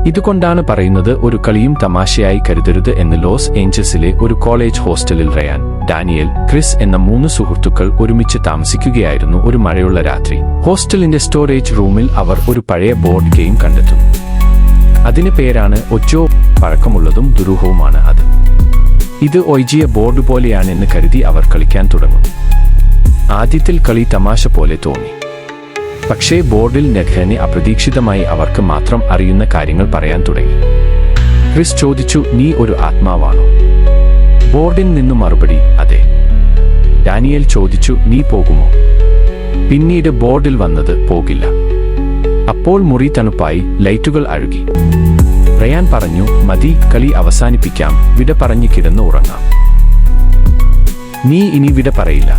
ഇതുകൊണ്ടാണ് പറയുന്നത് ഒരു കളിയും തമാശയായി കരുതരുത് എന്ന്. ലോസ് ഏഞ്ചൽസിലെ ഒരു കോളേജ് ഹോസ്റ്റലിൽ റയാൻ, ഡാനിയൽ, ക്രിസ് എന്ന 3 സുഹൃത്തുക്കൾ ഒരുമിച്ച് താമസിക്കുകയായിരുന്നു. ഒരു മഴയുള്ള രാത്രി ഹോസ്റ്റലിന്റെ സ്റ്റോറേജ് റൂമിൽ അവർ ഒരു പഴയ ബോർഡ് ഗെയിം കണ്ടെത്തും. അതിന് പേരാണ് ഒജോ. പഴക്കമുള്ളതും ദുരൂഹവുമാണ് അത്. ഇത് ഒയ്ജിയ ബോർഡ് പോലെയാണെന്ന് കരുതി അവർ കളിക്കാൻ തുടങ്ങും. ആദ്യത്തിൽ കളി തമാശ പോലെ തോന്നി. പക്ഷേ ബോർഡിൽ നെഖ്ഹനെ അപ്രതീക്ഷിതമായി അവർക്ക് മാത്രം അറിയുന്ന കാര്യങ്ങൾ പറയാൻ തുടങ്ങി. ക്രിസ് ചോദിച്ചു, നീ ഒരു ആത്മാവാണോ? ബോർഡിൽ നിന്നു മറുപടി, അതെ. ഡാനിയൽ ചോദിച്ചു, നീ പോകുമോ? പിന്നീട് ബോർഡിൽ വന്നത്, പോകില്ല. അപ്പോൾ മുറി തണുപ്പായി, ലൈറ്റുകൾ അഴുകി. റയാൻ പറഞ്ഞു, മതി, കളി അവസാനിപ്പിക്കാം, വിട പറഞ്ഞ് കിടന്നു ഉറങ്ങാം. നീ ഇനി വിട പറയില്ല.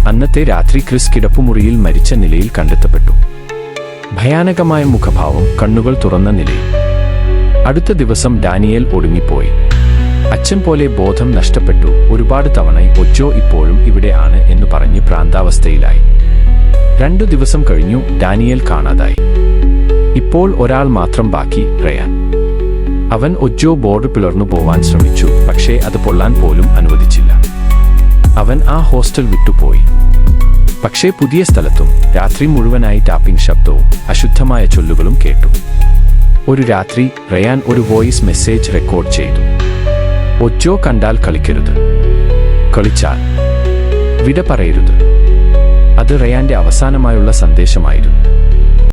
അന്നത്തെ രാത്രി ക്രിസ് കിടപ്പുമുറിയിൽ മരിച്ച നിലയിൽ കണ്ടെത്തപ്പെട്ടു. ഭയാനകമായ മുഖഭാവം, കണ്ണുകൾ തുറന്ന നിലയിൽ. അടുത്ത ദിവസം ഡാനിയേൽ ഒടുങ്ങിപ്പോയി. അച്ഛൻ പോലെ ബോധം നഷ്ടപ്പെട്ടു. ഒരുപാട് തവണ ഒജോ ഇപ്പോഴും ഇവിടെ ആണ് എന്ന് പറഞ്ഞ് ഭ്രാന്താവസ്ഥയിലായി. 2 ദിവസം കഴിഞ്ഞു, ഡാനിയേൽ കാണാതായി. ഇപ്പോൾ ഒരാൾ മാത്രം ബാക്കി, റയാൻ. അവൻ ഒജോ ബോർഡ് പിളർന്നു പോവാൻ ശ്രമിച്ചു, പക്ഷേ അത് പൊള്ളാൻ പോലും അനുവദിച്ചില്ല. അവൻ ആ ഹോസ്റ്റൽ വിട്ടുപോയി. പക്ഷേ പുതിയ സ്ഥലത്തും രാത്രി മുഴുവനായി ടാപ്പിംഗ് ശബ്ദവും അശുദ്ധമായ ചൊല്ലുകളും കേട്ടു. ഒരു രാത്രി റയാൻ ഒരു വോയിസ് മെസ്സേജ് റെക്കോർഡ് ചെയ്തു. ഒജോ കണ്ടാൽ കളിക്കരുത്, കളിച്ചാൽ വിട പറയരുത്. അത് റയാന്റെ അവസാനമായുള്ള സന്ദേശമായിരുന്നു.